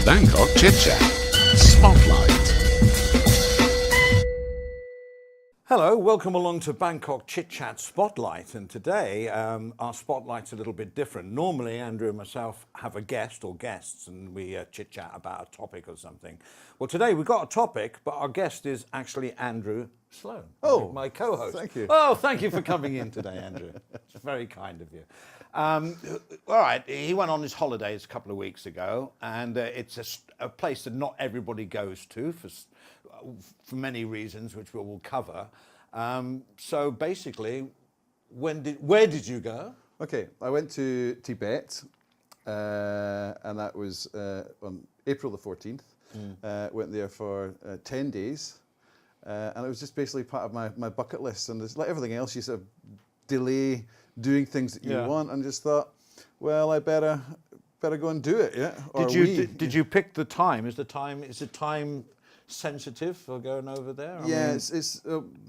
Bangkok ChitChat Spotlight. Hello, welcome along to Bangkok ChitChat Spotlight, and today our spotlight's a little bit different. Normally Andrew and myself have a guest or guests and we chit-chat about a topic or something. Well, today we've got a topic, but our guest is actually Andrew Sloan, my co-host. Thank you. Oh, thank you for coming in today, Andrew. It's very kind of you. All right, he went on his holidays a couple of weeks ago, and it's a place that not everybody goes to for many reasons, which we will cover. So basically, where did you go? Okay, I went to Tibet, and that was on April the 14th. Went there for 10 days, and it was just basically part of my bucket list. And it's like everything else, you sort of delay doing things that you want, and just thought, well, I better go and do it. Yeah. Did you pick the time? Is it time sensitive for going over there? Yeah, it's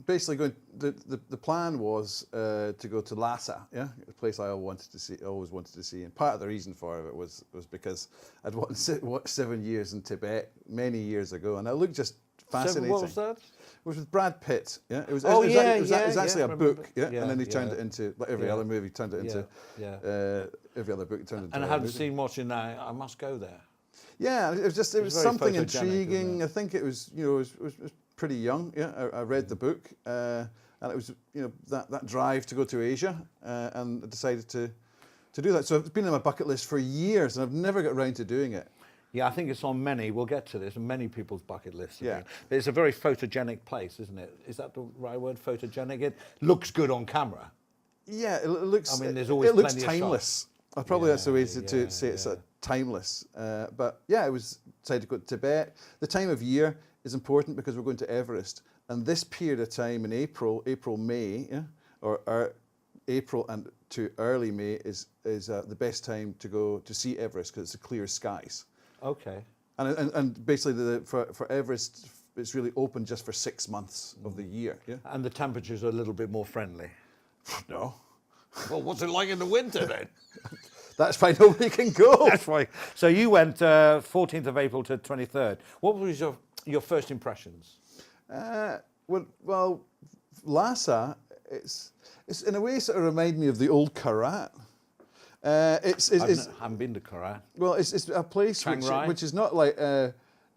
basically going. The plan was to go to Lhasa, a place I always wanted to see, and part of the reason for it was because I'd watched 7 years in Tibet many years ago, and it looked just fascinating. What was that? It was with Brad Pitt. Yeah, it was. Oh, it was actually a book. Yeah, yeah, and then he turned it into like every other movie. Turned it into every other book. Turned it into. And I haven't seen much in that. I must go there. Yeah, it was something intriguing. It? I think it was it was pretty young. Yeah, I read the book, and it was that drive to go to Asia, and I decided to do that. So it's been on my bucket list for years, and I've never got around to doing it. Yeah, I think it's on we'll get to this, many people's bucket lists. Yeah. It's a very photogenic place, isn't it? Is that the right word, photogenic? It looks good on camera. Yeah, it looks. I mean, there's always it looks plenty timeless. of Probably that's the way to say it's timeless. But yeah, I was decided to go to Tibet. The time of year is important because we're going to Everest, and this period of time in April, May, or April and to early May is the best time to go to see Everest because it's the clear skies. Okay. And basically for Everest, it's really open just for 6 months of the year. Yeah. And the temperatures are a little bit more friendly. No. Well, what's it like in the winter then? That's why nobody can go. That's right. So you went 14th of April to 23rd. What was your first impressions? Well, Lhasa, it's in a way sort of remind me of the old Karat. I haven't been to Karat. Well, it's a place which is not like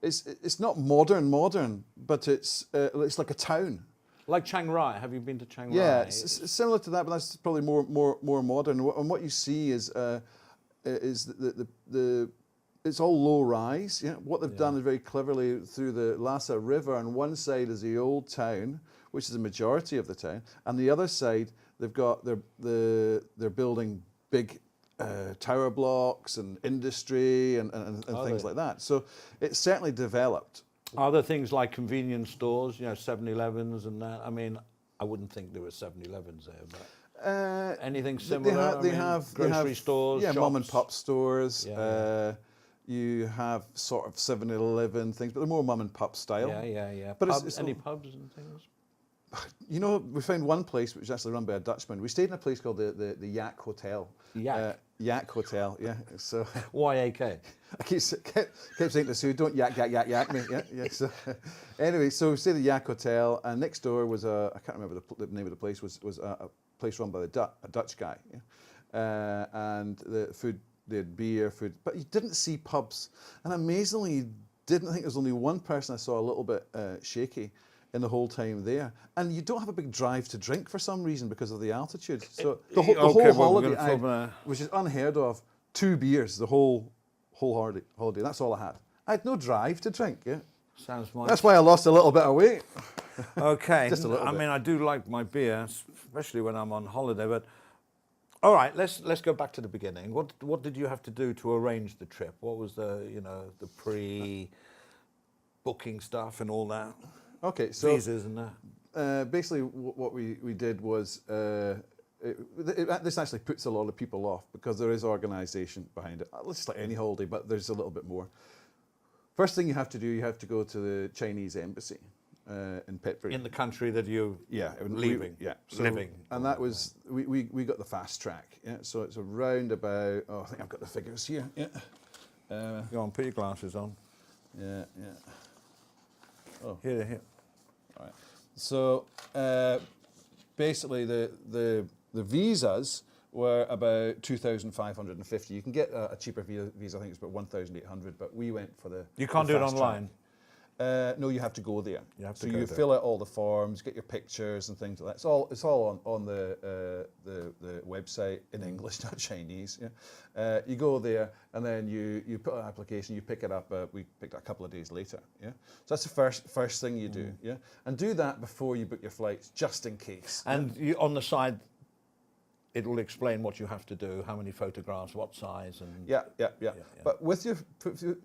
it's not modern, but it's like a town. Like Chiang Rai. Have you been to Chiang Rai? Yeah, it's similar to that, but that's probably more modern. And what you see is it's all low rise. Yeah, what they've done is very cleverly through the Lhasa River. On one side is the old town, which is the majority of the town, and the other side they're building big tower blocks and industry and things like that. So it's certainly developed. Are there things like convenience stores, 7-Elevens and that? I mean, I wouldn't think there were 7-Elevens there, but anything similar? They have grocery stores, yeah, shops? mom and pop stores. Yeah. You have sort of 7-Eleven things, but they're more mom and pop style. Yeah. But any pubs and things? We found one place which is actually run by a Dutchman. We stayed in a place called the Yak Hotel. Yak? Yak Hotel, yeah. So Y-A-K? I kept saying to Sue, don't yak me. Yeah. So anyway, so we stayed at the Yak Hotel, and next door was I can't remember the name of the place, was a place run by a Dutch guy. Yeah? And the food, they had beer, food, but you didn't see pubs. And amazingly, you didn't. I think there was only one person I saw a little bit shaky in the whole time there. And you don't have a big drive to drink for some reason because of the altitude. So the whole holiday, which is unheard of, 2 beers the whole holiday. That's all I had. I had no drive to drink. Yeah. Sounds nice. That's why I lost a little bit of weight. Okay. Just a little bit. I mean, I do like my beer, especially when I'm on holiday. But all right, let's go back to the beginning. What did you have to do to arrange the trip? What was the pre-booking stuff and all that? Okay, so visas and that. Basically, what we did was this actually puts a lot of people off because there is organisation behind it. It's just like any holiday, but there's a little bit more. First thing you have to do, you have to go to the Chinese embassy in Petbury. In the country that you're leaving. Living. And that was we got the fast track. Yeah, so it's around about I think I've got the figures here. Yeah. Go on, put your glasses on. Yeah, yeah. Oh, Here. all right. So basically, the visas were about 2,550. You can get a cheaper visa. I think it's about 1,800. But we went for the. You can't the do it fast online. track. No, you have to go there. You have to so go you there. fill out all the forms, get your pictures and things like that. It's all on the website in English, not Chinese. Yeah? You go there and then you put an application. You pick it up. We picked it a couple of days later. Yeah. So that's the first thing you do. Yeah. And do that before you book your flights, just in case. And you, on the side, it will explain what you have to do, how many photographs, what size, and Yeah. But with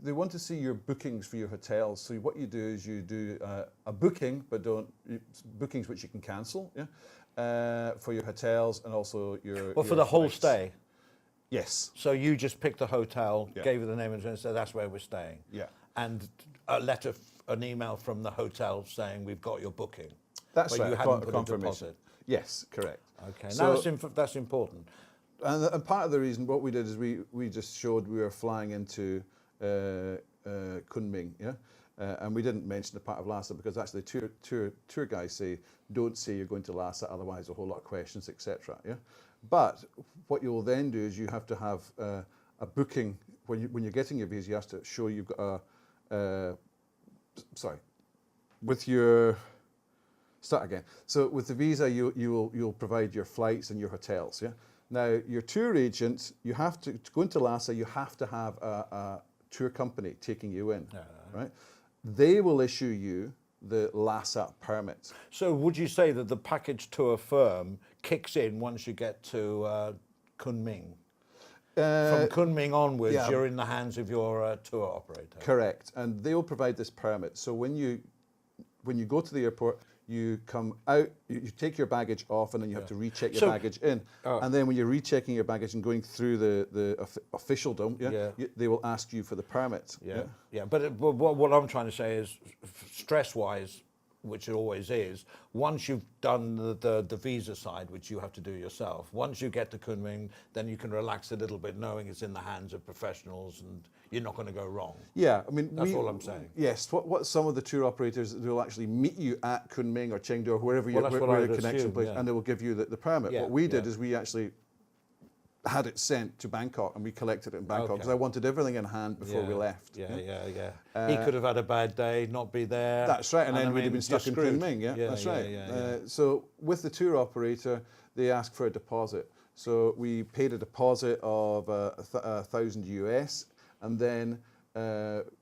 they want to see your bookings for your hotels. So what you do is you do a booking, but bookings which you can cancel. Yeah, for your hotels and also your. well, for your the whole flights. stay. Yes. So you just picked a hotel, Yeah. gave it the name, and said that's where we're staying. Yeah. And a letter, an email from the hotel saying we've got your booking. That's but right. you hadn't put a confirmation. deposit. Yes, correct. Okay. So- Now that's important. And part of the reason what we did is we just showed we were flying into Kunming, yeah, and we didn't mention the part of Lhasa because actually tour guys say don't say you're going to Lhasa, otherwise a whole lot of questions, etc. Yeah, but what you'll then do is you have to have a booking when you're getting your visa. You have to show you've got with your. Start again. So with the visa, you'll provide your flights and your hotels. Yeah. Now your tour agent, you have to go into Lhasa. You have to have a tour company taking you in, right? They will issue you the Lhasa permit. So would you say that the package tour firm kicks in once you get to Kunming? From Kunming onwards, yeah. you're in the hands of your tour operator. Correct, and they will provide this permit. So when you go to the airport, you come out, you take your baggage off, and then you have to recheck your baggage in. And then when you're rechecking your baggage and going through the officialdom, they will ask you for the permit. Yeah. But what I'm trying to say is, stress-wise, which it always is, once you've done the visa side, which you have to do yourself, once you get to Kunming, then you can relax a little bit knowing it's in the hands of professionals and you're not going to go wrong. Yeah, I mean, that's all I'm saying. Yes, what some of the tour operators, they'll actually meet you at Kunming or Chengdu or wherever your connection place, and they will give you the permit. Yeah, what we did is we actually had it sent to Bangkok and we collected it in Bangkok because I wanted everything in hand before we left. Yeah. He could have had a bad day, not be there. That's right, and then we'd have been stuck in Kunming. Yeah, that's right. So with the tour operator, they ask for a deposit. So we paid a deposit of $1,000 US, and then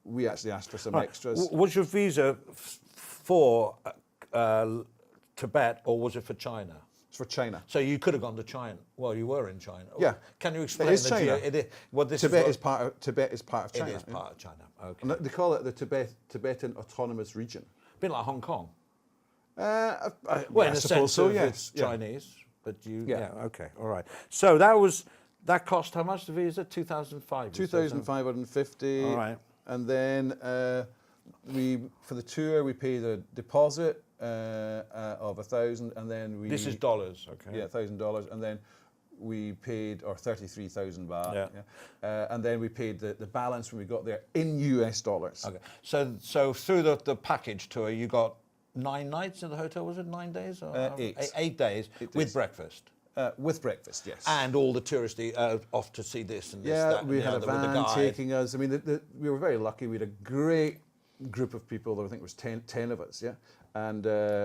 we actually asked for some extras. Was your visa for Tibet or was it for China? It's for China. So you could have gone to China. Well, you were in China. Yeah. Can you explain? It is China. Tibet is part of China. It is part of China. Okay. And they call it the Tibetan Autonomous Region. A bit like Hong Kong. Well, in I a suppose sense so. of Yes. it's Chinese, but you. Yeah. Okay. All right. So that cost how much, the visa? 2,500. 2,550. All right. And then for the tour we paid a deposit of 1,000, and then we. This is dollars. Okay. Yeah, $1,000, and then we paid 33,000 baht. Yeah. And then we paid the balance when we got there in US dollars. Okay. So through the package tour, you got 9 nights in the hotel. Was it 9 days or 8? 8 days with breakfast. With breakfast, yes. And all the touristy off to see this and this. Yeah, that, we and had a the other with the van guide. taking us. I mean, we were very lucky. We had a great group of people. I think it was 10 of us, yeah. And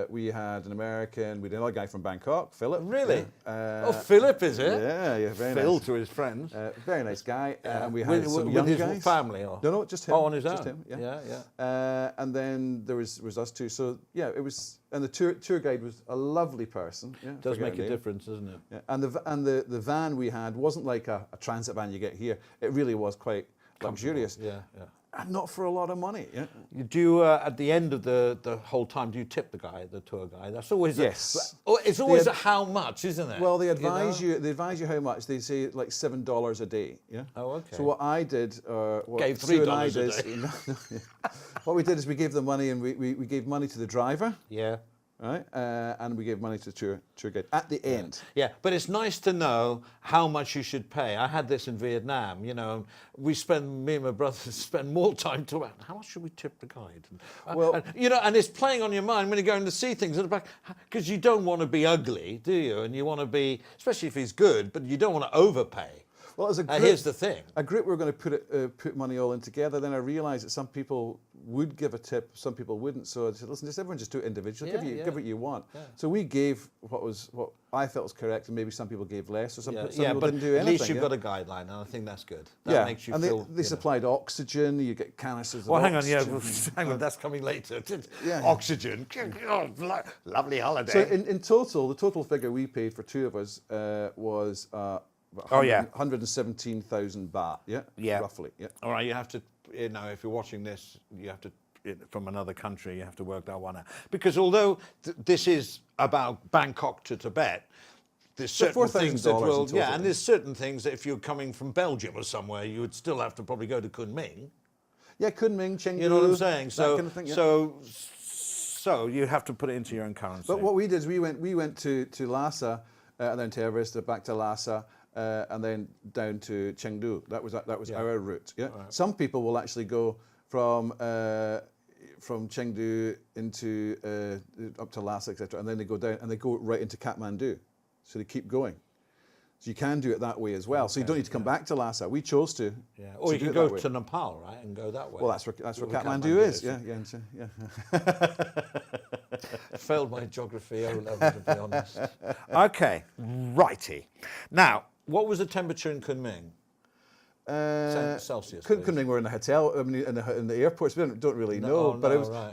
we had an American, we had another guy from Bangkok, Philip. Really? Yeah. Philip, is it? Yeah, very Phil nice. to his friends. Very nice guy. And we had some with young his guys. family? Or? No, just him. Oh, on his own? Just him, yeah. Yeah. And then there was us two. So, yeah, it was, and the tour guide was a lovely person. Yeah, Does make a difference, doesn't it? Yeah. And the van we had wasn't like a transit van you get here. It really was quite luxurious. Yeah. And not for a lot of money. Yeah. You do at the end of the whole time. Do you tip the guy, the tour guide? That's always Yes. It's always a how much, isn't it? Well, they advise you know? you. They advise you how much. They say like $7 a day. Yeah. Oh, okay. So what I did, what Gave Sue and $3 I a did, what we did is we gave the money, and we gave money to the driver. Yeah. right? And we gave money to the tour guide at the end. Yeah, but it's nice to know how much you should pay. I had this in Vietnam, you know. Me and my brothers spend more time talking about how much should we tip the guide? And it's playing on your mind when you're going to see things at the back, because you don't want to be ugly, do you? And you want to be, especially if he's good, but you don't want to overpay. Well, as a group, here's the thing. A group we were going to put money all in together. Then I realised that some people would give a tip, some people wouldn't. So I said, listen, everyone just do it individually. Give what you want. Yeah. So we gave what I felt was correct, and maybe some people gave less, or some people didn't do anything. At least you've got a guideline, and I think that's good. That makes you feel. They supplied oxygen. You get canisters. Well, of oxygen. Hang on, that's coming later. Oxygen. Oh, lovely holiday. So in total, the total figure we paid for two of us was. 117,000 baht, roughly. Yeah. All right, you have to, if you're watching this, you have to, from another country, you have to work that one out. Because although this is about Bangkok to Tibet, there's certain things that will, and there's certain things that if you're coming from Belgium or somewhere, you would still have to probably go to Kunming. Yeah, Kunming, Chengdu. You know what I'm saying? So, kind of thing, so you have to put it into your own currency. But what we did is we went to Lhasa, and then to Everest, back to Lhasa. And then down to Chengdu. That was our route. Yeah. Right. Some people will actually go from Chengdu into up to Lhasa, etc., and then they go down and they go right into Kathmandu. So they keep going. So you can do it that way as well. Okay, so you don't need to come back to Lhasa. We chose to. Yeah. Or you can go to Nepal, right, and go that way. Well, that's where Kathmandu is. Yeah. Failed my geography O level, to be honest. Okay, righty. Now, what was the temperature in Kunming? Celsius. Kunming, we're in a hotel. I mean, in the airports, we don't really know.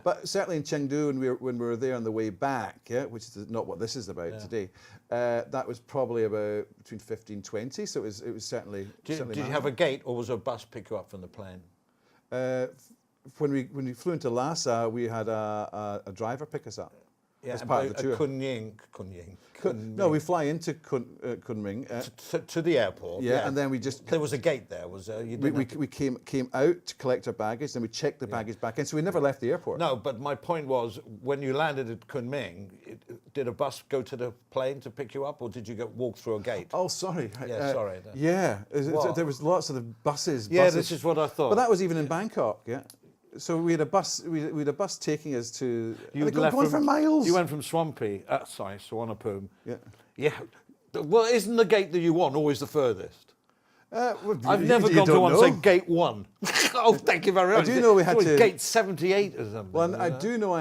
But certainly in Chengdu, when we were there on the way back, which is not what this is about today. That was probably about between 15 and 20. So it was certainly. Did you have a gate, or was a bus pick you up from the plane? When we flew into Lhasa, we had a driver pick us up. Yeah, as part of the tour. Kunming. No, we fly into Kunming. To the airport. Yeah, and then we just... There was a gate there, was there? We came out to collect our baggage, then we checked the baggage back in, so we never left the airport. No, but my point was, when you landed at Kunming, did a bus go to the plane to pick you up, or did you walk through a gate? Oh, sorry. Yeah, sorry. Yeah, there was lots of the buses. Yeah, this is what I thought. But that was even in Bangkok, yeah. So we had a bus. We had a bus taking us to. Going for miles. You went from Suvarnabhumi. Yeah. Yeah. Well, isn't the gate that you want always the furthest? I've never gone to one and say gate 1. Oh, thank you very much. I do know we had to gate 78 or something. Well, I do know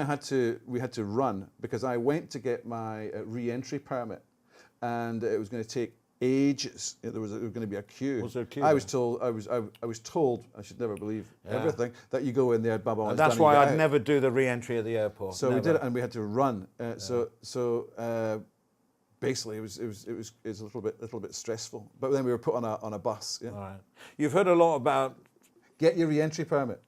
we had to run because I went to get my re-entry permit, and it was going to take ages. There was going to be a queue. Was there a queue? I was told. I should never believe everything that you go in there. And that's why I'd never do the re-entry at the airport. So we did it, and we had to run. Basically, it was a little bit stressful. But then we were put on a bus. Yeah. All right. You've heard a lot about get your re-entry permit.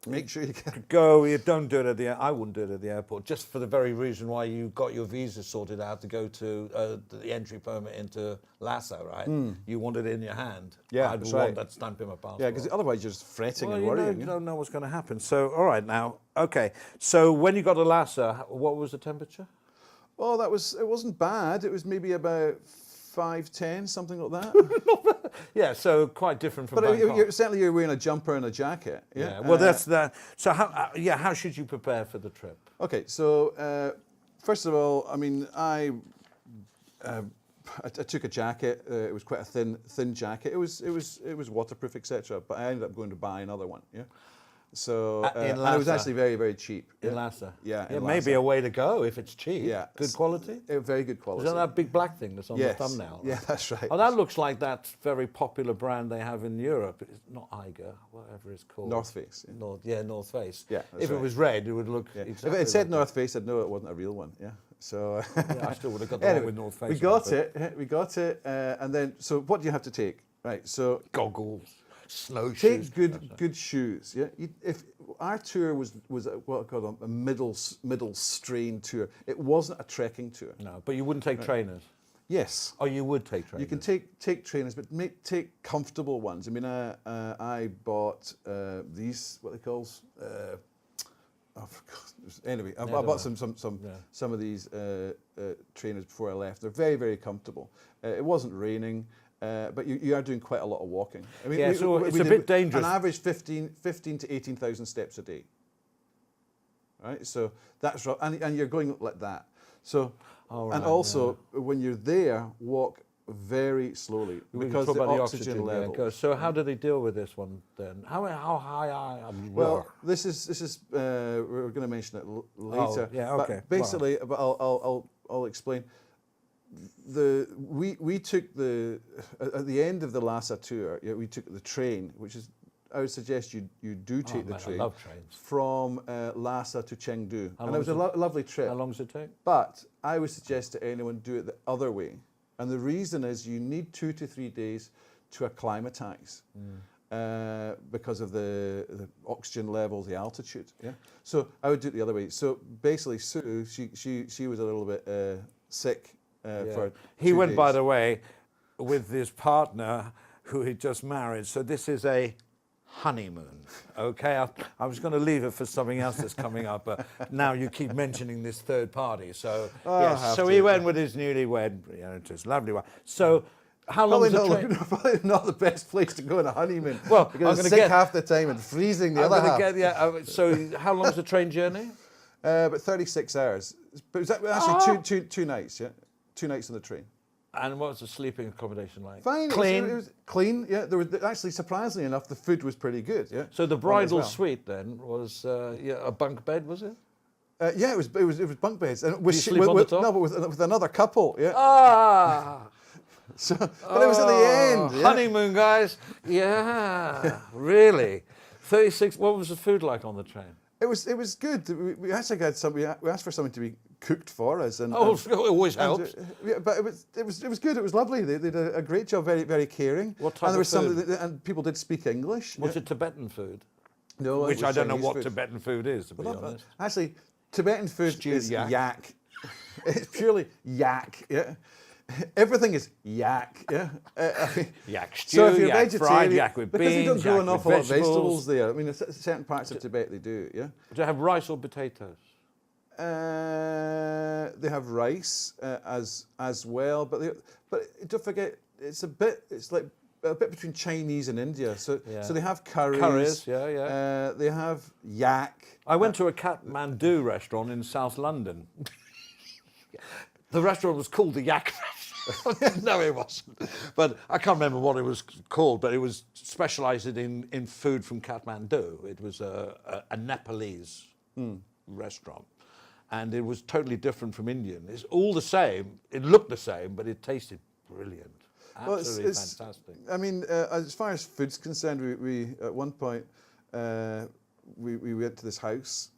Make sure you go. You don't do it at I wouldn't do it at the airport, just for the very reason why you got your visa sorted out to go to the entry permit into Lhasa, right? You want it in your hand. Yeah, I'd want that stamp in my passport. Yeah, because otherwise you're just fretting and worrying. You don't know what's going to happen. So, all right, now, okay. So when you got to Lhasa, what was the temperature? Well, it wasn't bad. It was maybe about 5-10, something like that. Yeah, so quite different from Bangkok. But certainly you're wearing a jumper and a jacket. Yeah. Well, that's that. So how should you prepare for the trip? Okay, so first of all, I mean, I took a jacket. It was quite a thin jacket. It was waterproof, etc. But I ended up going to buy another one. Yeah. So and it was actually very, very cheap. In Lhasa? Yeah. It may be a way to go if it's cheap. Yeah. Good quality? Very good quality. Is that that big black thing that's on the thumbnail? Yeah, that's right. Oh, that looks like that very popular brand they have in Europe. It's not Eiger, whatever it's called. North Face. Yeah. North Face. Yeah, if it was red, it would look exactly if it said North Face, I'd know it wasn't a real one. Yeah. So I still would have got the one with North Face. We got it. And then, so what do you have to take? Right, so... Goggles. Snowshoes. Take good shoes. Yeah, if our tour was what I call a middle strain tour, it wasn't a trekking tour. No, but you wouldn't take trainers. Yes. Oh, you would take trainers. You can take trainers, but take comfortable ones. I mean, I bought these what they call Oh, for God. Anyway, I Never bought mind. some of these trainers before I left. They're very, very comfortable. It wasn't raining, but you are doing quite a lot of walking. I mean, Yeah, so it's a bit dangerous. An average 15 to 18,000 steps a day. Right, so that's right, and you're going like that. So, and also when you're there, walk very slowly because talk the about oxygen level. So how do they deal with this one then? How high are? Well, this is we're going to mention it later. Oh, yeah, okay. But basically, but I'll explain. We took at the end of the Lhasa tour. Yeah, we took the train, which is. I would suggest you do take the train. I love trains. From Lhasa to Chengdu, and it was a lovely trip. How long does it take? But I would suggest to anyone do it the other way, and the reason is you need 2 to 3 days to acclimatise because of the oxygen levels, the altitude. Yeah. So I would do it the other way. So basically, Sue, she was a little bit sick for. He 2 went, days. by the way, with his partner who he just married. So this is a honeymoon. Okay, I was going to leave it for something else that's coming up, but now you keep mentioning this third party. So yes, so he went with his newlywed, to his lovely wife. So how long is the train? Probably not the best place to go on a honeymoon. Well, because it's sick half the time and freezing the other half. So how long is the train journey? About 36 hours. But it was actually two nights. Yeah, 2 nights on the train. And what was the sleeping accommodation like? Fine. Clean? It was clean, yeah. There was actually, surprisingly enough, the food was pretty good, yeah. So the bridal suite then was a bunk bed, was it? Yeah, it was bunk beds. And Did you sleep on the top? No, but with another couple, yeah. Ah! So, but it was at the end. Yeah. Honeymoon, guys. Yeah, really. 36, what was the food like on the train? It was good. We actually got we asked for something to be cooked for us, and it always helps. Yeah, but it was good. It was lovely. They did a great job. Very, very caring. What type and there of was food? and people did speak English. Was it Tibetan food? No, which I don't know Chinese what food. Tibetan food is, to be honest. Actually, Tibetan food Stewed is yak. yak. It's purely yak. Yeah. Everything is yak, yeah. Yak stew, so if you're yak vegetarian, fried, yak with because they don't beans, grow yak an with awful lot of vegetables. vegetables there. I mean, in certain parts of Tibet they do, yeah. Do you have rice or potatoes? They have rice as well, but don't forget it's like a bit between Chinese and India. So they have curries. Curries, yeah. They have yak. I went to a Kathmandu restaurant in South London. The restaurant was called the Yak restaurant. No, it wasn't. But I can't remember what it was called, but it was specialised in food from Kathmandu. It was a Nepalese restaurant. And it was totally different from Indian. It's all the same. It looked the same, but it tasted brilliant. Absolutely fantastic. I mean, as far as food's concerned, we at one point, we went to this house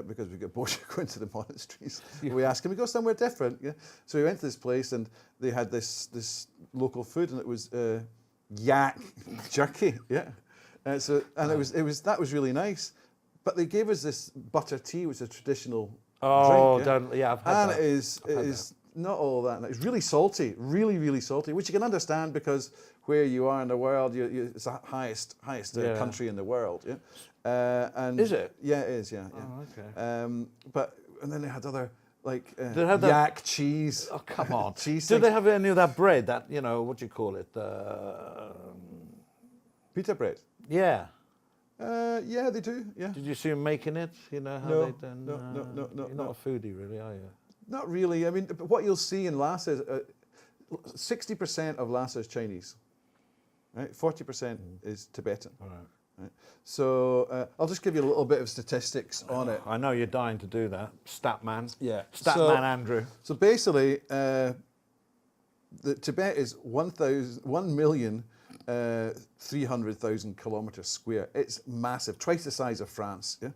because we got bored of going to the monasteries. We asked, can we go somewhere different? Yeah. So we went to this place and they had this local food and it was yak jerky. Yeah. That was really nice. But they gave us this butter tea, which is a traditional drink. Yeah, I've had that. And it is not all that. It's really salty, really, really salty, which you can understand because where you are in the world, it's the highest country in the world. Yeah. And is it? Yeah, it is. Yeah. Oh, okay. And then they had other like yak cheese. Oh, come on. Cheese. Do they have any of that bread? That what do you call it? Pita bread. Yeah. Yeah, they do. Yeah. Did you see them making it? You know how No, they done? no. You're not a foodie, really, are you? Not really. I mean, what you'll see in Lhasa is 60% of Lhasa is Chinese. Right. 40% is Tibetan. All right. Right. So I'll just give you a little bit of statistics on it. I know you're dying to do that, Statman. Yeah. Statman Andrew. So basically, the Tibet is 1,300,000 kilometres square. It's massive, twice the size of France. Yeah,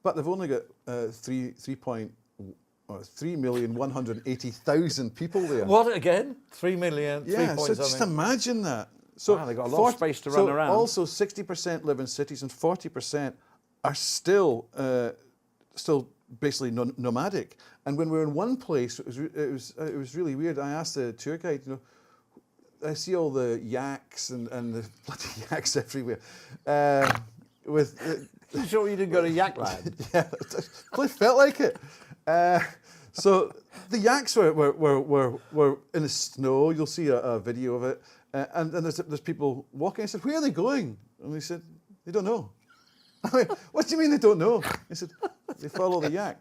but they've only got 3,180,000 people there. What again? 3 million. Yeah. 3 So just imagine that. So wow, they've got a lot of space to run around. Also, 60% live in cities and 40% are still basically nomadic. And when we were in one place, it was really weird. I asked the tour guide, I see all the yaks and the bloody yaks everywhere. You sure you didn't go to Yakland? Yeah, it felt like it. So the yaks were in the snow. You'll see a video of it, and there's people walking. I said, "Where are they going?" And they said, "They don't know." I mean, what do you mean they don't know? I said, "They follow the yak."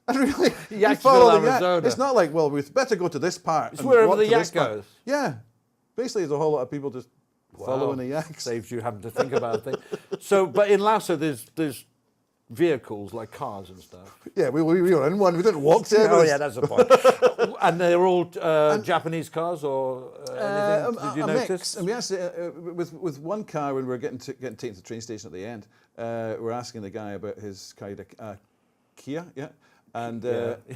And really, you follow the yak. It's not like, well, we better go to this part. It's wherever the yak goes. Yeah, basically, there's a whole lot of people just following the yaks. Saves you having to think about things. So, but in Lhasa, there's vehicles like cars and stuff. Yeah, we were in one. We didn't walk to Everest. Oh yeah, that's the point. And they're all Japanese cars or anything? Did you notice? Mix. And we actually, with one car when we were getting taken to the train station at the end, we're asking the guy about his Kia, yeah. And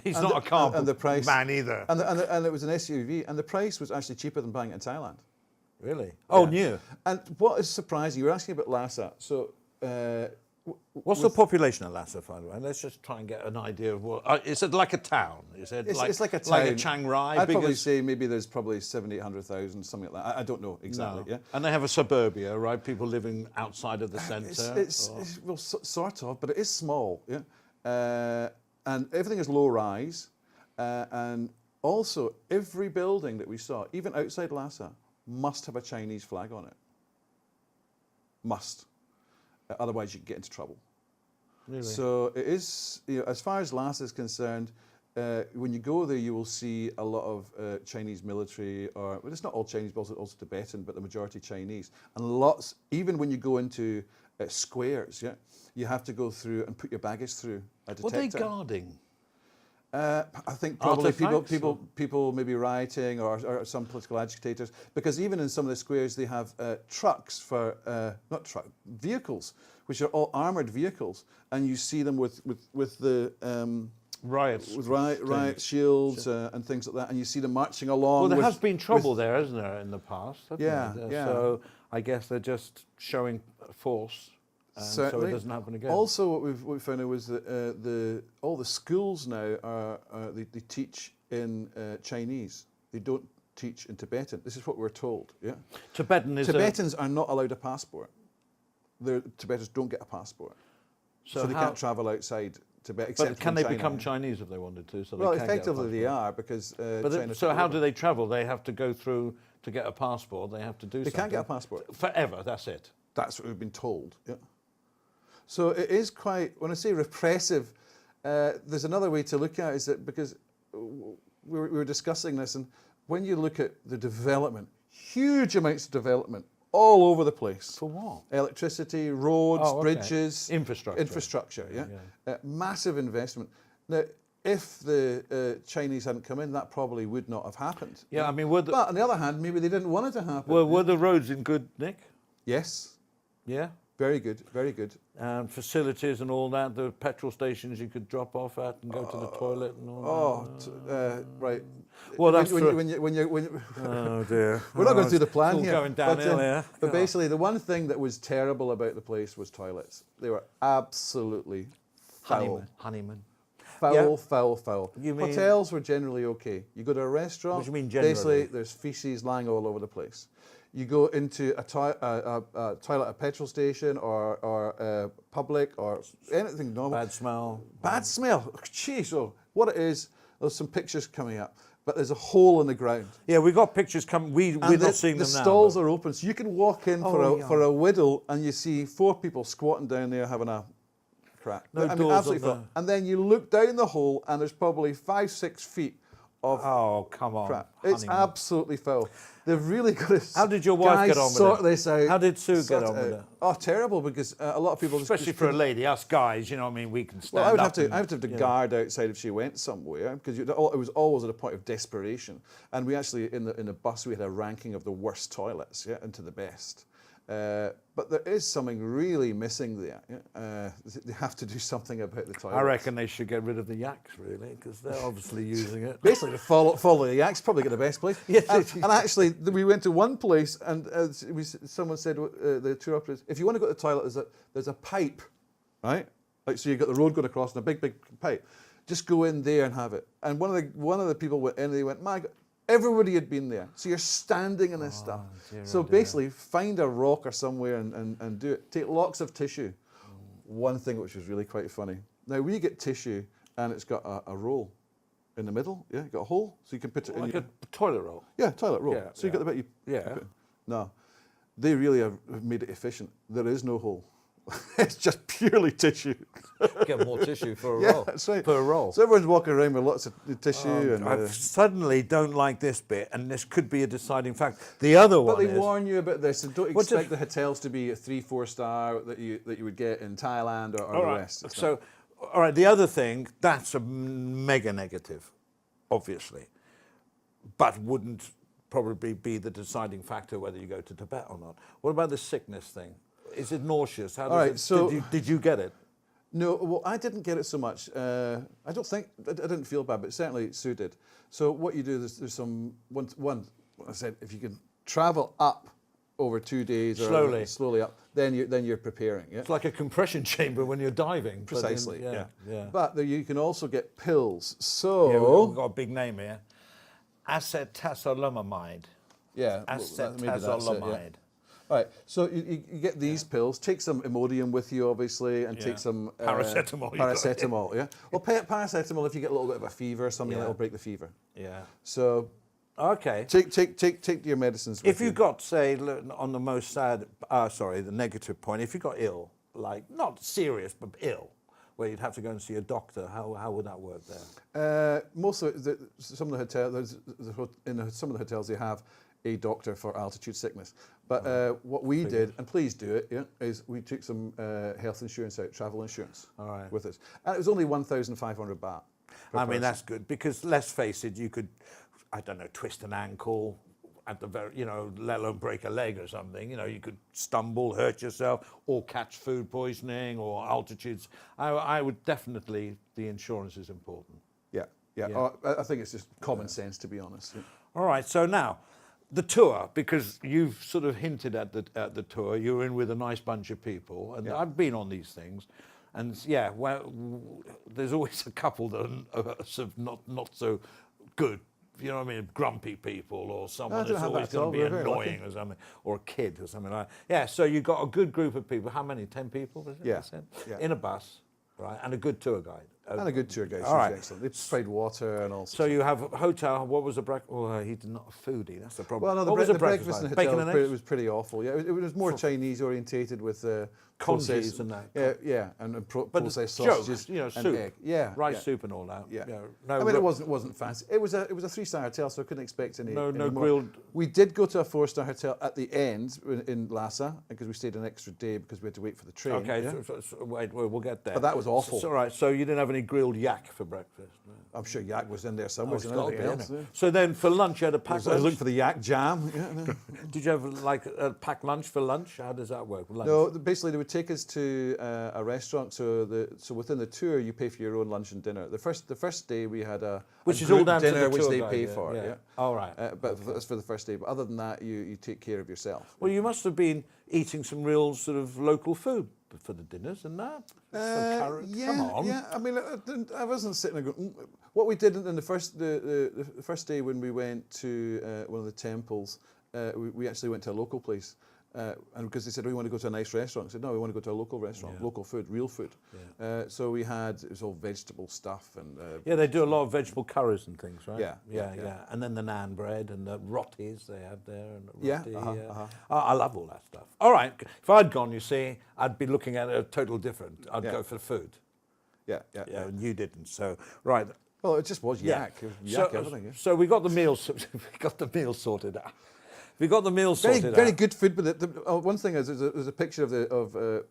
he's not a car and the price, man either. And it was an SUV, and the price was actually cheaper than buying it in Thailand. Really? Oh, new. And what is surprising, you were asking about Lhasa. So, what's the population of Lhasa, by the way? Let's just try and get an idea of what. Is it like a town? Is it it's like a town. Like a Chiang Rai? I'd probably say maybe there's probably 700,000-800,000, something like that. I don't know exactly. No. Yeah. And they have a suburbia, right? People living outside of the centre. It's well, sort of, but it is small. Yeah. And everything is low rise, and also every building that we saw, even outside Lhasa, must have a Chinese flag on it. Must. Otherwise, you get into trouble. Really? So it is, as far as Lhasa is concerned, when you go there, you will see a lot of Chinese military, well, it's not all Chinese, but also Tibetan, but the majority Chinese. And lots, even when you go into squares, yeah, you have to go through and put your baggage through a detector. What are they guarding? I think probably Artifacts, people maybe rioting or some political agitators, because even in some of the squares they have trucks for vehicles, which are all armoured vehicles, and you see them with the riot shields and things like that, and you see them marching along. Well, there has been trouble there, hasn't there, in the past? Yeah. So I guess they're just showing force. So it doesn't happen again. Also, what we found out was that all the schools now they teach in Chinese. They don't teach in Tibetan. This is what we're told. Yeah. Tibetans are not allowed a passport. Tibetans don't get a passport, so they can't travel outside Tibet. But can they become Chinese if they wanted to? So well, effectively they are, because. So how do they travel? They have to go through to get a passport. They have to do. They can't get a passport forever. That's it. That's what we've been told. Yeah. So it is quite, when I say repressive, there's another way to look at it, is that because we were discussing this, and when you look at the development, huge amounts of development all over the place. For what? Electricity, roads, bridges. Infrastructure. Yeah. Massive investment. Now, if the Chinese hadn't come in, that probably would not have happened. Yeah, I mean, but on the other hand, maybe they didn't want it to happen. Well, were the roads in good nick? Yes. Yeah? Very good, very good. And facilities and all that, the petrol stations you could drop off at and go to the toilet and all that. Right. Well, that's when oh dear. We're not going through the plan here. Going downhill, but basically, the one thing that was terrible about the place was toilets. They were absolutely foul. Honeyman. Foul. You mean, hotels were generally okay. You go to a restaurant, what do you mean generally? basically there's feces lying all over the place. You go into a toilet at a petrol station or public or anything normal. Bad smell. Bad smell. Jeez, what it is, there's some pictures coming up, but there's a hole in the ground. Yeah, we got pictures coming. We're not seeing them now. The stalls are open, so you can walk in for a whittle and you see 4 people squatting down there having a crack. No doors absolutely full. And then you look down the hole and there's probably 5-6 feet of come on. crap. It's absolutely foul. They've really got to. How did your wife get on with sort it? this out? How did Sue get on with it? Oh, terrible, because a lot of people, especially for a lady, us guys, you know what I mean, we can stand well, I would up. have to guard outside if she went somewhere, because it was always at a point of desperation. And we actually, in the bus, we had a ranking of the worst toilets, into the best. But there is something really missing there. They have to do something about the toilets. I reckon they should get rid of the Yaks, really, because they're obviously using it. Basically, to follow the Yaks, probably get the best place. Yes, and actually, we went to one place, and someone said, the tour operators, if you want to go to the toilet, there's a pipe, right? Like, so you've got the road going across and a big pipe. Just go in there and have it. And one of the people went in, and they went, my God. Everybody had been there. So you're standing in this stuff. So basically, find a rock or somewhere and do it. Take lots of tissue one thing which was really quite funny. Now, when you get tissue and it's got a roll in the middle, yeah, you got a hole, so you can put it in Like your... a toilet roll. Yeah, toilet roll. Yeah, So you got the bit you... Yeah. No, they really have made it efficient. There is no hole. It's just purely tissue. Get more tissue for a Yeah, roll. that's right. Per roll. So everyone's walking around with lots of tissue. and I suddenly don't like this bit, and this could be a deciding factor. The other one But they is... warn you about this, and don't What's expect the hotels to be a 3-4 star that you would get in Thailand or the West. It's not. So, all right, the other thing, that's a mega negative, obviously, but wouldn't probably be the deciding factor whether you go to Tibet or not. What about the sickness thing? Is it nauseous? How does All right, it, so- did you get it? No, well, I didn't get it so much. I don't think I didn't feel bad, but certainly Sue did. So what you do is there's some one. I said if you can travel up over 2 days or slowly up, then you're preparing. Yeah, It's like a compression chamber when you're diving. but in- precisely. yeah. But there you can also get pills. Yeah, So we've got a big name here. Acetazolamide. yeah, maybe that's it, yeah. Acetazolamide. All right, so you get these pills. Take some Imodium with you, obviously, and Yeah. take some Paracetamol, you got it. Paracetamol, yeah. Well, paracetamol if you get a little bit of a fever or something, Yeah. that'll break the fever. Yeah. So Okay. take your medicines with If you got, say, on the most sad, the negative point, if you got ill, like not serious but ill, where you'd have to go and see a doctor, how would that work there? Most of some of the hotels, some of the hotels, they have a doctor for altitude sickness. But what we did, and please do it, yeah, is we took some health insurance out, travel insurance, All right. with us, and it was only 1,500 baht. per I mean, person. that's good because let's face it, you could, I don't know, twist an ankle at the very, let alone break a leg or something. You could stumble, hurt yourself, or catch food poisoning or altitudes. I would definitely, the insurance is important. Yeah. Yeah. Oh, I think it's just common sense, to be honest. Yeah. All right, so now the tour, because you've sort of hinted at the tour, you're in with a nice bunch of people, and Yeah. I've been on these things, and yeah, well, there's always a couple that are sort of not so good. You know what I mean? Grumpy people, or someone don't that's have always that at all. going to be We're very annoying lucky. or something, or a kid or something like that. Yeah, so you got a good group of people. How many? 10 people? Was it? Yeah, You said? yeah. In a bus, right? And a good tour guide. And a good tour guide. All She's right. excellent. They provide water and all. So you have a hotel. What was the breakfast? Oh, he's not a foodie. That's the problem. Well, no, what was the breakfast in like? the Bacon hotel and eggs? was pretty awful. Yeah, it was more Chinese orientated with Congee processed- and that. Yeah, and But processed jokes, sausages, you know, and soup, egg. Yeah, rice yeah. soup and all that. Yeah. No, I mean, it wasn't fancy. It was a 3-star hotel, so I couldn't expect any. No any more. grilled- We did go to a 4-star hotel at the end in Lhasa because we stayed an extra day because we had to wait for the train. Okay, yeah? so wait, we'll get there. But that was awful. So, all right, so you didn't have any grilled yak for breakfast? No. I'm sure yak was in there somewhere. It's and gotta everything be, else, innit? yeah. So then for lunch you had a I packed was looking lunch? for the yak jam. Yeah, no. Did you have like a packed lunch for lunch? How does that work? Lunch? No, basically they would take us to a restaurant. So within the tour you pay for your own lunch and dinner. The first day we had a Which a is all group down to dinner the which tour they guide, pay yeah, for. yeah. Yeah. All right. But that's for the first day. But other than that, you take care of yourself. Well, you must have been eating some real sort of local food for the dinners and that. Some carrot. Yeah, Come on. yeah. I mean, I wasn't sitting there going. What we did in the first day when we went to one of the temples, we actually went to a local place. And because they said, "Oh, you want to go to a nice restaurant?" I said, "No, we want to go to a local restaurant, Yeah. local food, real food." Yeah. So it was all vegetable stuff and Yeah, they do a lot of vegetable curries and things, right? Yeah, yeah, yeah, yeah. And then the naan bread and the rotis they have there. And the Yeah, roti, uh-huh. Oh, I love all that stuff. All right, if I'd gone, you see, I'd be looking at it total different. I'd Yeah. go for food. yeah. Yeah, and you didn't. So, right. Well, it just was yak. It was yak everything. Yeah. So we got the meals. We got the meals sorted out. We got the meals Very, sorted very out. good food. But one thing is, there's a picture of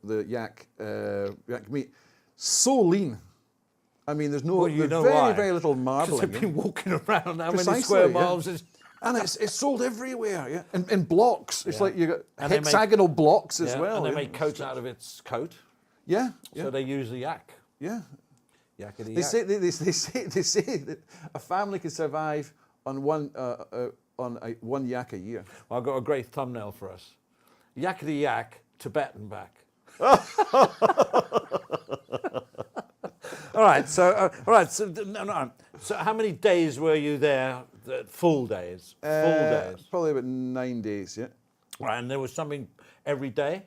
the yak meat, so lean. I mean, there's no, Well, you there's know very, why? very little Because marbling. they've been walking around how many Precisely, square yeah. miles is. And it's sold everywhere, yeah, in blocks. It's Yeah. like you got And they make- hexagonal blocks as Yeah, well. and they yeah. make coats out of its coat. Yeah, yeah, So they use the yak. yeah. Yakety They yak. say that a family can survive on one yak a year. Well, I've got a great thumbnail for us. Yakety yak, Tibet and back. All right. So, no. So, how many days were you there? Full days. Full days. Probably about 9 days. Yeah. Right, and there was something every day.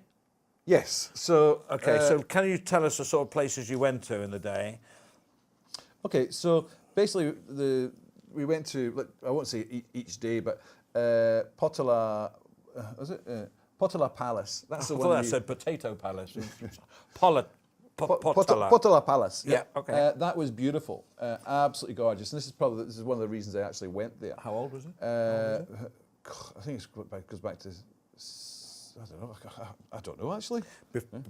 Yes. So Okay, so can you tell us the sort of places you went to in the day? okay, so basically we went to, like, I won't say each day, but Potala, was it Potala Palace? That's I the thought one. that said Potato Palace. Potala. Potala Palace. Yeah, okay. That was beautiful, absolutely gorgeous. And this is one of the reasons I actually went there. How old was it? I think it goes back to. I don't know. I don't know actually.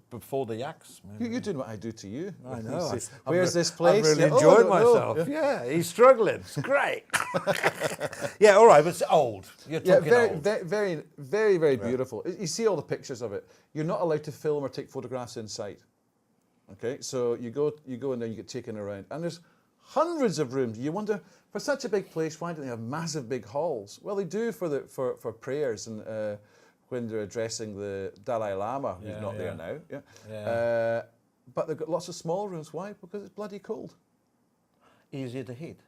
Before the Yaks. You're doing what I do to you. I know. Where's this place? I've really Yeah, I enjoyed don't know. myself. Yeah, he's struggling. It's great. Yeah, all right, but it's old. You're talking old. Very beautiful. You see all the pictures of it. You're not allowed to film or take photographs inside. Okay, so you go in there, you get taken around, and there's hundreds of rooms. You wonder, for such a big place, why don't they have massive big halls? Well, they do for prayers and when they're addressing the Dalai Lama, who's not there now. Yeah. But they've got lots of small rooms. Why? Because it's bloody cold. Easier to heat.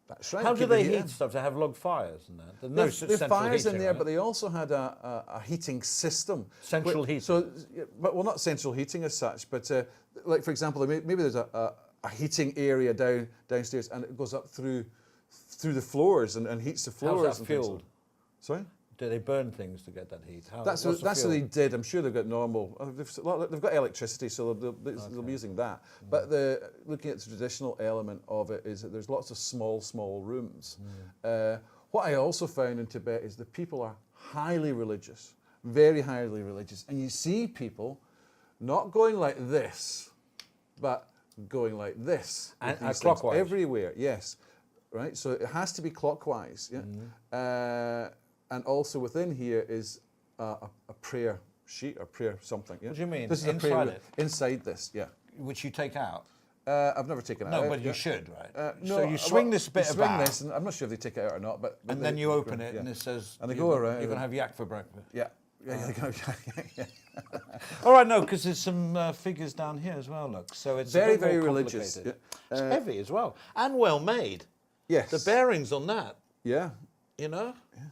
That's right. How do they heat stuff? To have log fires and that? There's no There's central fires heating, in there, right? but they also had a heating system. Central heating. So, but well, not central heating as such, but like for example, maybe there's a heating area downstairs, and it goes up through the floors and heats the floors. How's that fueled? Sorry. Do they burn things to get that heat? That's what they did. I'm sure they've got normal. They've got electricity, so they'll be using that. But looking at the traditional element of it is that there's lots of small rooms. What I also found in Tibet is that people are highly religious, very highly religious, and you see people not going like this, but going like this. And clockwise everywhere. Yes, right. So it has to be clockwise. Yeah. And also within here is a prayer sheet or prayer something. Yeah? What do you mean? This is Inside a prayer it? Inside this, yeah. Which you take out? I've never taken it out. No, but you should, right? No, so you swing this bit swing about. this, and I'm not sure if they take it out or not, but And then you open it, and it says, and they go around. You're going to have yak for breakfast. Yeah. Yeah. All right, no, because there's some figures down here as well, look. So it's very, a bit more very religious. complicated. It's heavy as well. And well made. Yes. The bearings on that, Yeah. you know? Yeah.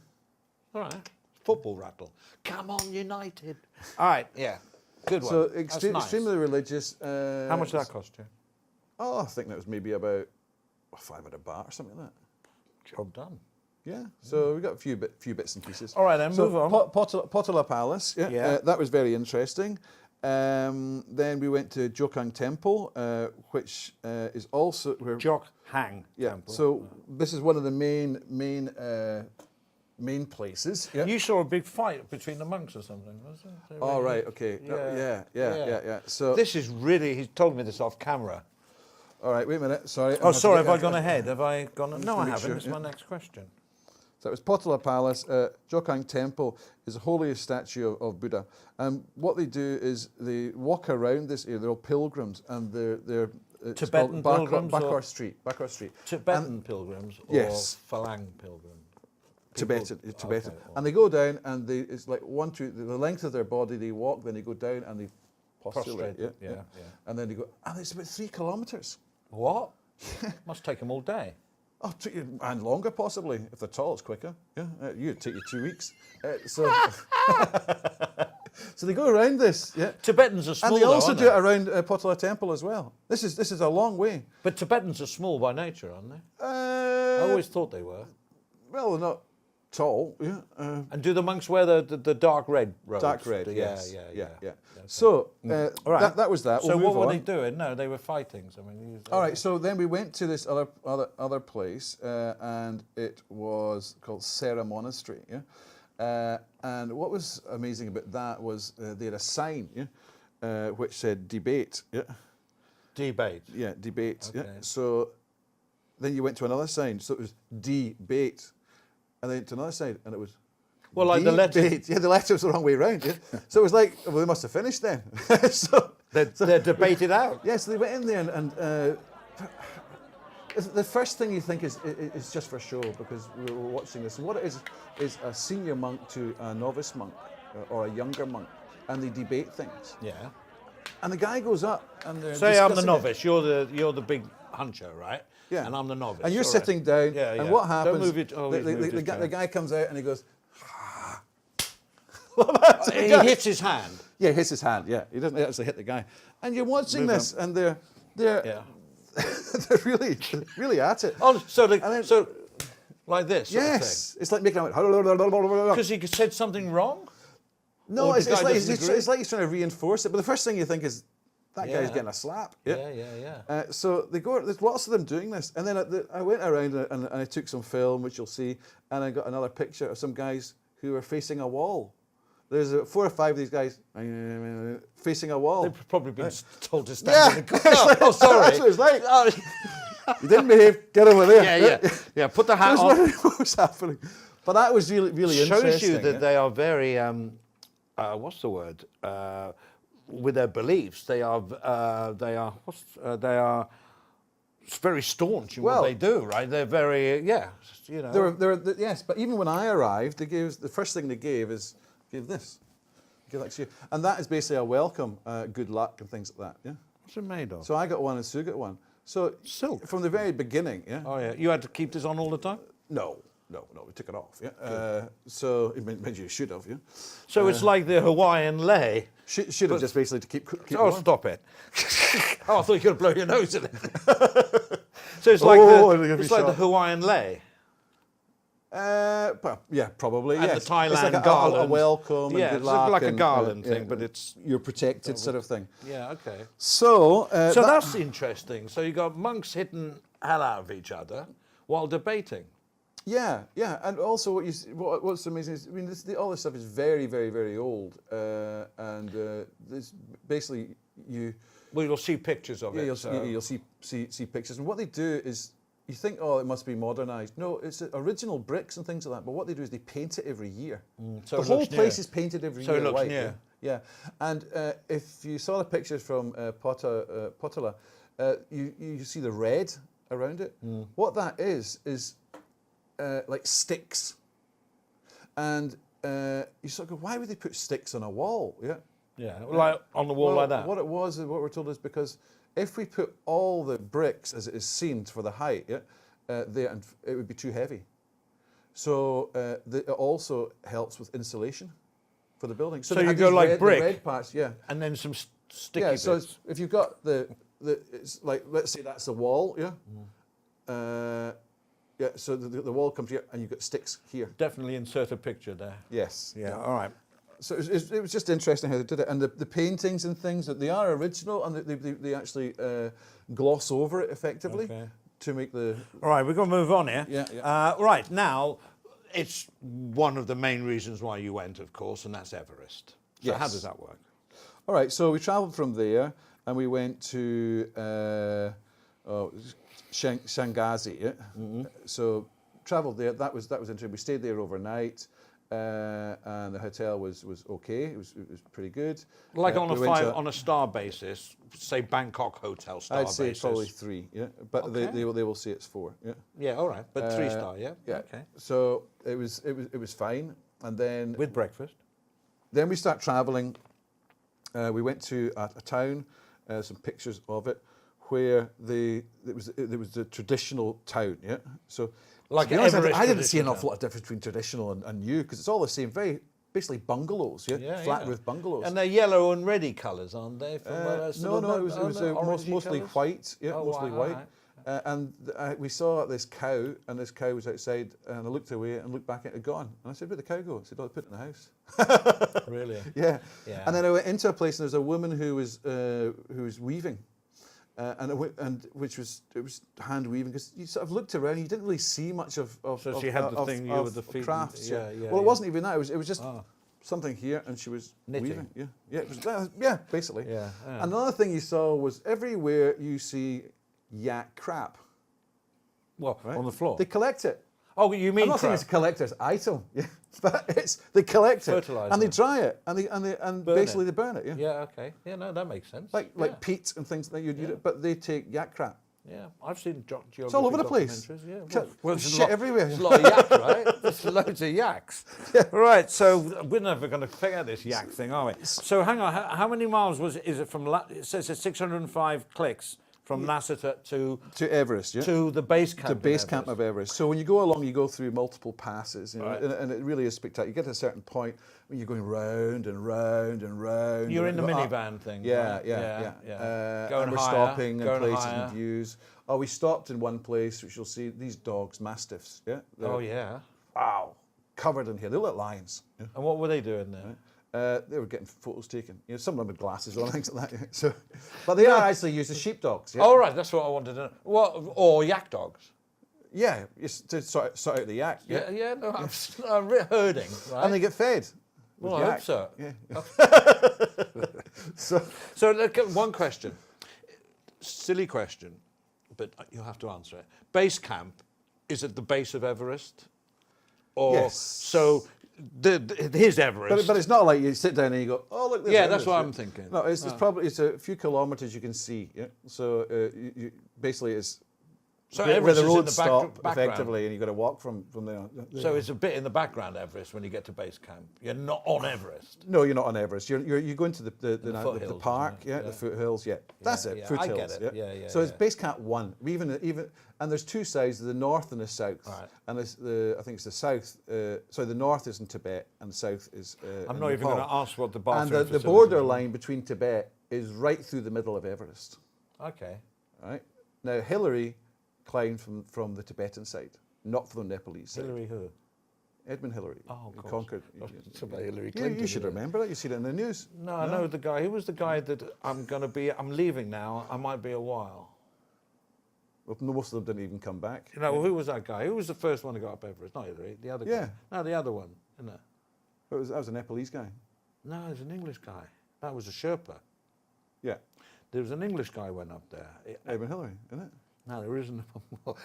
All right. Football rattle. Come on, United. All right, yeah. Good one. So That's nice. extremely religious. How much did that cost you? Oh, I think that was maybe about $500 or something like that. Job done. Yeah, so we got a few bits and pieces. All right, then, move on. Potala Palace, that was very interesting. Then we went to Jokang Temple, which is also where Jokhang Temple. So this is one of the main places. Yeah. You saw a big fight between the monks or something, wasn't it? Oh, right, okay. Yeah. So this is really, he's told me this off camera. all right, wait a minute. Sorry. Oh, sorry, have I gone ahead? Have I gone? No, I make haven't. sure, It's my next question. So it was Potala Palace. Jokang Temple is the holiest statue of Buddha. And what they do is they walk around this area. They're all pilgrims, and they're Tibetan pilgrims Bakhor Street. Tibetan pilgrims or yes. Falang pilgrims? Tibetan. Okay, And they go down, and it's like the length of their body. They walk, then they go down, and they postulate. Yeah. And then they go, and it's about 3 kilometres. What? Must take them all day. Oh, and longer possibly. If they're tall, it's quicker. Yeah, it'd take you 2 weeks. So they go around this. Yeah. Tibetans are small, and they also though, do it around Potala Temple as well. This is a long way. But Tibetans are small by nature, aren't they? I always thought they were. Well, they're not tall. Yeah. And do the monks wear the dark red robes? Dark red. Yes. Yeah. Okay. So all right. that was that. So we'll what were on. they doing? No, they were fighting. So All right. So then we went to this other place, and it was called Sera Monastery. Yeah. And what was amazing about that was they had a sign, which said debate. Yeah. Debate. Yeah, debate. Okay. Yeah. So then you went to another sign, so it was debate, and then to another sign, and it was. Well, like the letter. Yeah, the letter was the wrong way round. Yeah. So it was like, well, they must have finished then. They're debated out. Yeah, so they went in there, and the first thing you think is just for show, because we were watching this. And what it is a senior monk to a novice monk or a younger monk, and they debate things. Yeah. And the guy goes up and they're Say I'm the discussing novice. You're the big hunter, right? Yeah. And I'm the novice. And you're all right. sitting down, Yeah. and what happens? Don't move it. Oh, the guy comes out and he goes, He hits his hand. Yeah, he hits his hand. Yeah, he doesn't actually hit the guy. And you're watching this, and they're Yeah. they're really at it. Oh, so then- so like this. Sort Yes, it's like making out. Because he said something wrong. No, Or it's the guy like doesn't agree? it's like he's trying to reinforce it. But the first thing you think is that guy's Yeah. getting a slap. Yeah. So they go. There's lots of them doing this, and then I went around and I took some film, which you'll see, and I got another picture of some guys who were facing a wall. There's 4 or 5 of these guys facing a wall. They've probably been told to stand in the corner. It's like- Oh, sorry. That's what it's like. Oh, You didn't behave. Get over there. yeah. Put the hat That's on. what was happening. But that was really Shows interesting. you that they are very what's the word? With their beliefs, they are very staunch in Well- what they do. Right? They're very you know. Yes, but even when I arrived, the first thing they gave this. Give that to you. And that is basically a welcome, good luck and things like that. Yeah. What's it made of? So I got one and Sue got one. So Silk. from the very beginning, yeah. Oh yeah. You had to keep this on all the time. No, we took it off. Yeah. So it meant you should have. Yeah. So it's like the Hawaiian lei. Should have just basically to keep Oh, warm. stop it! Oh, I thought you were going to blow your nose in it. So it's Oh, like it'll give it's you like the shot. Hawaiian lei. Well, yeah, probably. And the yes. Thailand it's like a garland. welcome. Yeah, and good it's luck like a and, garland yeah, thing, but it's you're protected sort of thing. yeah, okay. So, So that's interesting. So you got monks hitting hell out of each other while debating. yeah, and also what's amazing is, I mean, all this stuff is very, very, very old, and this basically Well, you'll see pictures of it. you'll see pictures, and what they do is you think, oh, it must be modernised. No, it's original bricks and things like that. But what they do is they paint it every year. so the it whole looks place new. is painted every So it year. looks white, new. Yeah. And if you saw the pictures from Potala, you see the red around it. What that is like sticks. And you sort of go, why would they put sticks on a wall? Yeah. Yeah, like on the wall Well, like that. What it was, and what we're told is because if we put all the bricks as it is seen for the height, there, and it would be too heavy. So it also helps with insulation for the building. So they you had go these like red, brick. the red parts, yeah. And then some sticky Yeah. bits. So if you've got it's like, let's say that's the wall, yeah. Yeah. So the wall comes here, and you've got sticks here. Definitely insert a picture there. Yes. Yeah. All right. So it was just interesting how they did it, and the paintings and things, that they are original, and they actually gloss over it effectively to make the. All right, we're going to move on here. Yeah. Right, now, it's one of the main reasons why you went, of course, and that's Everest. So how Yes. does that work? All right, so we travelled from there, and we went to Shangazi. Yeah? So travelled there. That was interesting. We stayed there overnight. And the hotel was okay. It was pretty good. Like on we went to- on a star basis, say Bangkok hotel star I'd say basis. probably 3. Yeah, but Okay. they will say it's 4. Yeah. Yeah, all right, but 3-star, yeah. Yeah. Okay. So it was fine, and then With breakfast. then we start travelling. We went to a town, some pictures of it, where it was the traditional town. Yeah. So Like to be honest, Everest I didn't see an traditional awful lot of difference between traditional and new, because it's all the same. Basically bungalows. Yeah. Flat roof bungalows. And they're yellow and reddy colours, aren't they? No, it was mostly colours? white. Yeah, Oh, mostly all white. right. And we saw this cow, and this cow was outside, and I looked away and looked back, and it had gone. And I said, where'd the cow go? I said, oh, I put it in the house. Really? Yeah. Yeah. And then I went into a place, and there was a woman who was weaving. And which was hand weaving, because you sort of looked around, you didn't really see much of. So she had the thing with the feet. crafts. Yeah. Well, it wasn't even that. It was just Ah. something here, and she was Knitting. weaving. Yeah, it was, basically. Yeah. Another thing you saw was everywhere you see yak crap. Well, Right? on the floor. They collect it. Oh, you mean I'm not saying crap? it's a collector's item, yeah, but they collect it Fertiliser. and they dry it and Burn basically it. they burn it. Yeah. Yeah. Okay. Yeah. No, that makes sense. Like peat and things that you but they take yak crap. Yeah, I've seen geography. It's all over the place. Yeah, There's there's shit everywhere. There's a lot of yaks, right? There's loads of yaks. Right, so we're never going to figure this yak thing, are we? So hang on, how many miles is it from? It says it's 605 clicks from Lhasa to Everest, yeah? to the base camp. To base camp of Everest. So when you go along, you go through multiple passes, you know, Right. and it really is spectacular. You get to a certain point when you're going round and round and round. You're in the and minivan thing. Yeah, right? yeah. Going and we're higher, stopping and going places higher. and views. Oh, we stopped in one place, which you'll see these dogs, mastiffs. Yeah. Oh yeah. Wow, covered in hair. They look like lions. Yeah. And what were they doing there? They were getting photos taken. You know, some of them with glasses on, things like that. Yeah. So, but they are actually used as sheepdogs. Yeah. Oh right, that's what I wanted to know. What or yak dogs? Yeah, it's to sort out the yak. Yeah. No, I'm herding, right? And they get fed. with well, I hope yak. so. Yeah. So look, one question, silly question, but you'll have to answer it. Base camp is at the base of Everest, or Yes. so here's Everest. But it's not like you sit down and you go, oh look. There's Yeah, that's Everest, what yeah. I'm thinking. No, it's probably a few kilometres you can see. Yeah. So basically it's So where Everest the is in road the stop background. effectively, and you've got to walk from there. So it's a bit in the background, Everest, when you get to base camp. You're not on Everest. No, you're not on Everest. You go into the foothills, park, isn't it? the foothills. Yeah, that's it. yeah, I Foothills. get it. Yeah, So it's yeah. base camp 1. Even and there's two sides: the north and the south. Right. And I think it's the south. So the north is in Tibet, and the south is. I'm in not even Nepal. going to ask what the And bathroom the facilities border are. line between Tibet is right through the middle of Everest. Okay. Right now, Hillary climbed from the Tibetan side, not from the Nepalese side. Hillary who? Edmund Hillary. Oh, of who course. conquered. Somebody Hillary Yeah, Clinton. you should isn't it? remember that. You see it in the news. No, I know the guy. Who was the guy that I'm leaving now. I might be a while. Well, most of them didn't even come back. You know, who was that guy? Who was the first one to go up Everest? Not Hillary, the other Yeah. guy. No, the other one, isn't it? That was a Nepalese guy. No, it was an English guy. That was a Sherpa. Yeah, There was an English guy went up there. Edmund Hillary, isn't it? No, there isn't.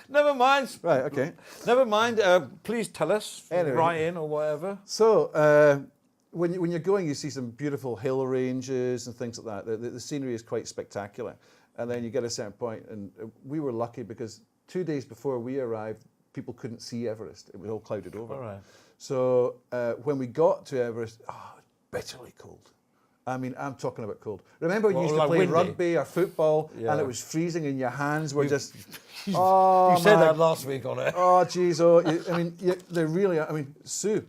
Never mind. Right. Okay. Never mind. Please tell us. Anyway. Write in or whatever. So when you're going, you see some beautiful hill ranges and things like that. The scenery is quite spectacular. And then you get a certain point, and we were lucky because 2 days before we arrived, people couldn't see Everest. It was all clouded over. All right. So when we got to Everest, it was bitterly cold. I mean, I'm talking about cold. Remember when you Well, used to like play windy. rugby or football, Yeah. and it was freezing and your hands were just... You Oh, said my that last week on it. Oh, geez. Oh, I mean, they really are. I mean, Sue.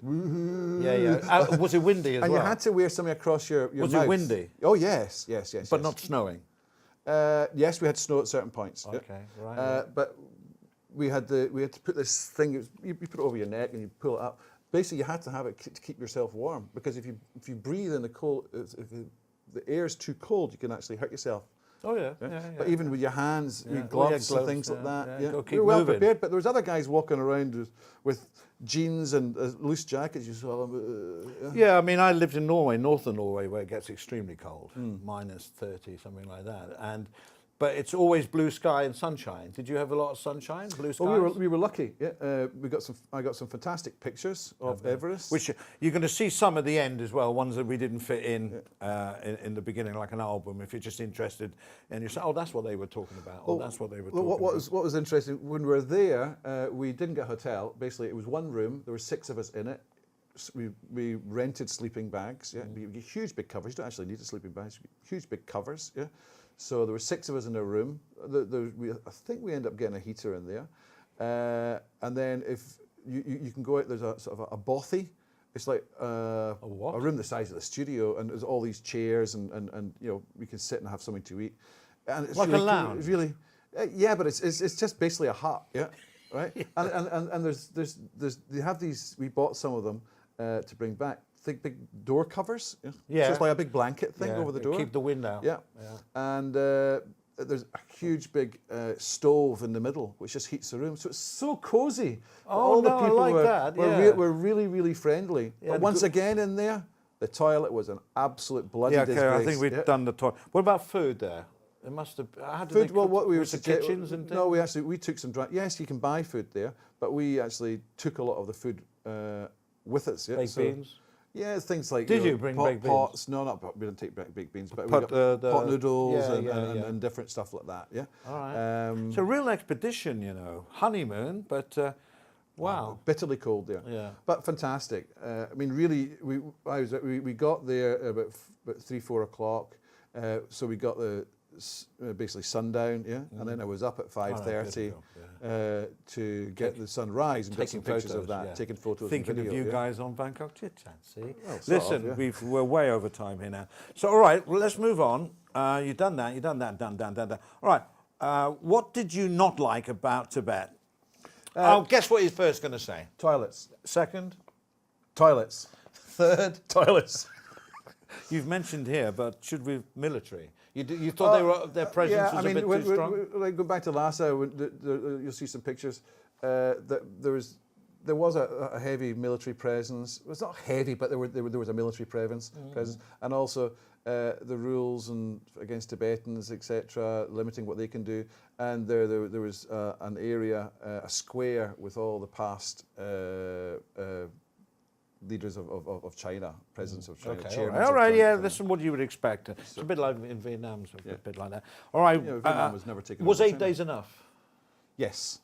Yeah. Was it windy as And well? you had to wear something across your Was mouth. it windy? Oh, yes. But not snowing. Yes, we had snow at certain points. yeah. Okay, right. But we had to put this thing. You put it over your neck and you pull it up. Basically, you had to have it to keep yourself warm, because if you breathe in the cold, if the air is too cold, you can actually hurt yourself. Oh yeah. But even with your hands, Yeah. your Oh, gloves yeah, and things gloves, like that, yeah. yeah, Gotta keep we were well moving. prepared. But there was other guys walking around with jeans and loose jackets. You saw them. Yeah, I mean, I lived in Norway, northern Norway, where it gets extremely cold, minus 30, something like that. But it's always blue sky and sunshine. Did you have a lot of sunshine, blue skies? Well, we were lucky. Yeah, I got some fantastic pictures of Everest. Which you're going to see some at the end as well, ones that we didn't fit in the beginning, like an album. If you're just interested, and you say, "Oh, that's what they were talking about," or "That's what they were talking about." What was interesting when we were there, we didn't get a hotel. Basically, it was one room. There were 6 of us in it. We rented sleeping bags. Yeah, huge big covers. You don't actually need a sleeping bag. Huge big covers. Yeah. So there were 6 of us in a room. I think we ended up getting a heater in there. And then if you can go out, there's a sort of a bothy. It's like a room the size of the studio, and there's all these chairs, and you know, we can sit and have something to eat. And it's Like a really cool. lounge? It's really, yeah, but it's just basically a hut, yeah, right. And there's they have these. We bought some of them to bring back. Big door covers. Yeah. So it's like a big blanket thing Yeah, over the door. keep the wind out. Yeah. And there's a huge big stove in the middle, which just heats the room. So it's so cozy. Oh, no, I like that, yeah. were really, really friendly. Yeah, But once again in there, the toilet was an absolute bloody Yeah, okay. disgrace. I think we've done the toilet. What about food there? It must have. How did Food, they well, cook? what we were Was the kitchens and things? No, we took some dry. Yes, you can buy food there, but we actually took a lot of the food with us. Yeah, Baked beans. Yeah, things like. Did you bring baked beans? Pots? No, not we didn't take baked beans, but we Pot- got the- pot noodles yeah, and different stuff like that. Yeah. All right. It's a real expedition, you know. Honeymoon, but wow. Bitterly cold there. Yeah. But fantastic. I mean, really, we got there about 3-4 o'clock. So we got the basically sundown, and then I was up at 5:30 to get the sunrise and got some pictures of that, taking photos. Thinking and video, of you guys on Bangkok Chit-Chat, see? Well, Listen, we're way over time here now. So, all right, well, let's move on. You've done that, done. All right, what did you not like about Tibet? Guess what he's first going to say? Toilets. Second? Toilets. Third? Toilets. You've mentioned here, but should we military? You thought their presence was a bit too strong? Like go back to Lhasa, you'll see some pictures. That there was a heavy military presence. It was not heavy, but there was a military presence, and also the rules and against Tibetans, etc., limiting what they can do. And there was an area, a square with all the past leaders of China, presidents of China. Okay, all right, yeah, this is what you would expect. It's a bit like in Vietnam, so a bit like that. All right, Vietnam was never taken. Was over 8 China. days enough? Yes.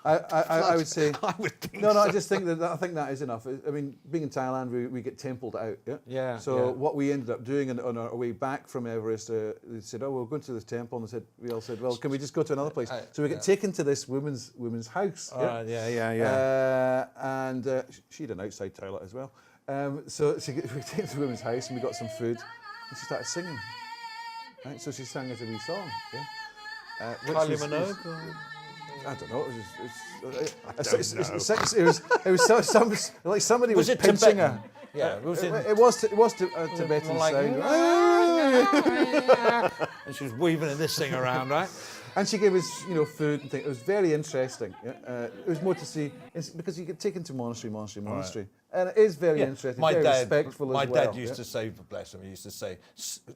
I would say. I would think no, so. I just think that is enough. I mean, being in Thailand, we get templed out. Yeah. So what we ended up doing on our way back from Everest, they said, "Oh, we're going to this temple," and we all said, "Well, can we just go to another place?" So we get taken to this women's house. And she had an outside toilet as well. So we came to the women's house and we got some food, and she started singing. Right, so she sang us a wee song. Kylie Minogue. I don't know. It was like somebody was pinching her. Yeah, it was Tibetan like, sound. And she was weaving this thing around, right? And she gave us, food and things. It was very interesting. It was more to see, because you get taken to monastery, and it is very interesting. Very respectful as well. My dad used to say, bless him, he used to say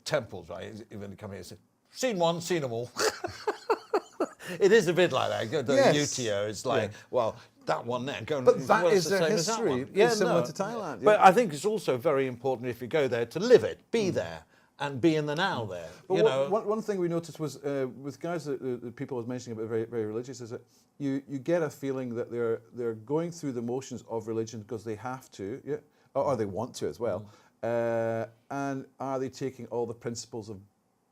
temples, right? When he come here, he said, "Seen one, seen them all." It is a bit like that. The Utio is like, well, that one there. But that is their history. It's similar to Thailand. But I think it's also very important if you go there to live it, be there, and be in the now there. But one thing we noticed was with guys that people was mentioning about very, very religious is that you get a feeling that they're going through the motions of religion because they have to, or they want to as well. And are they taking all the principles of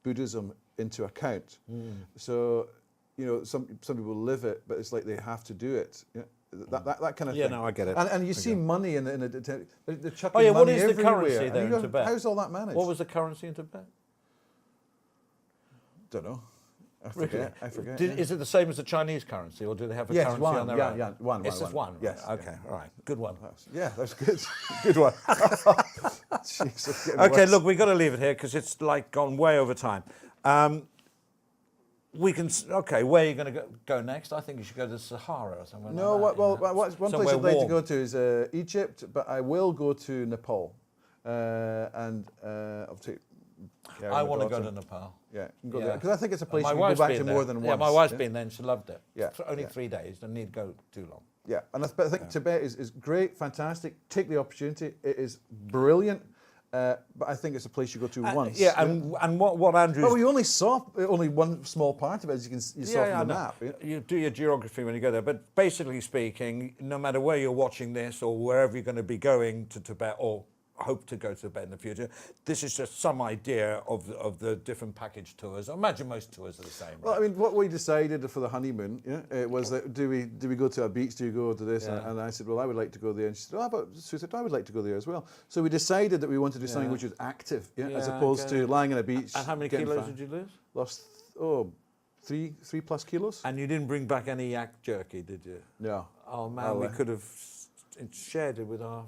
Buddhism into account? So, some people live it, but it's like they have to do it. That kind of thing. Yeah, no, I get it. And you see money in it. They're chucking money what is everywhere. the currency there in Tibet? How's all that managed? What was the currency in Tibet? Don't know. I forget. Is it the same as the Chinese currency, or do they have a currency on their own? One. It's just one. Yes. Okay. All right. Good one. Yeah, that's good. Good one. Jeez, okay. Look, we've got to leave it here because it's like gone way over time. We can. Okay. Where are you going to go next? I think you should go to the Sahara or somewhere. No. Like that, One place I'd like to go to is Egypt, but I will go to Nepal, and I'll take. I want to go to Nepal. Yeah, because I think it's a place you can go back to more than once. Yeah, my wife's been there and she loved it. Yeah, only 3 days. Don't need to go too long. Yeah, and I think Tibet is great, fantastic. Take the opportunity. It is brilliant. But I think it's a place you go to once. Yeah, and what Andrew. Oh, you only saw one small part of it, as you saw from the map. Yeah? You do your geography when you go there, but basically speaking, no matter where you're watching this or wherever you're going to be going to Tibet or hope to go to Tibet in the future, this is just some idea of the different package tours. I imagine most tours are the same. Well, right? I mean, what we decided for the honeymoon, was that do we go to a beach? Do you go to this? Yeah. And I said, well, I would like to go there. And she said, I would like to go there as well. So we decided that we wanted to do something which was active, as opposed to lying on a beach. And how many kilos did you lose? Lost 3+ kilos. And you didn't bring back any yak jerky, did you? No. Oh man, we could have shared it with our.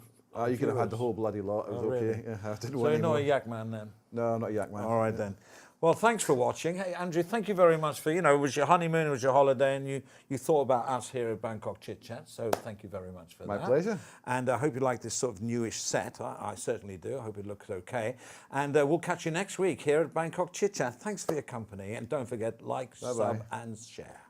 You could have had the whole bloody lot. It was okay. Really? Yeah, I didn't So want you're not more. a yak man then? No, I'm not a yak man. All right then. Well, thanks for watching. Hey, Andrew, thank you very much for, it was your honeymoon, it was your holiday, and you thought about us here at Bangkok Chit-Chat, so thank you very much for that. My pleasure. And I hope you like this sort of newish set. I certainly do. I hope it looks okay. And we'll catch you next week here at Bangkok Chit-Chat. Thanks for your company, and don't forget, like, sub, and share.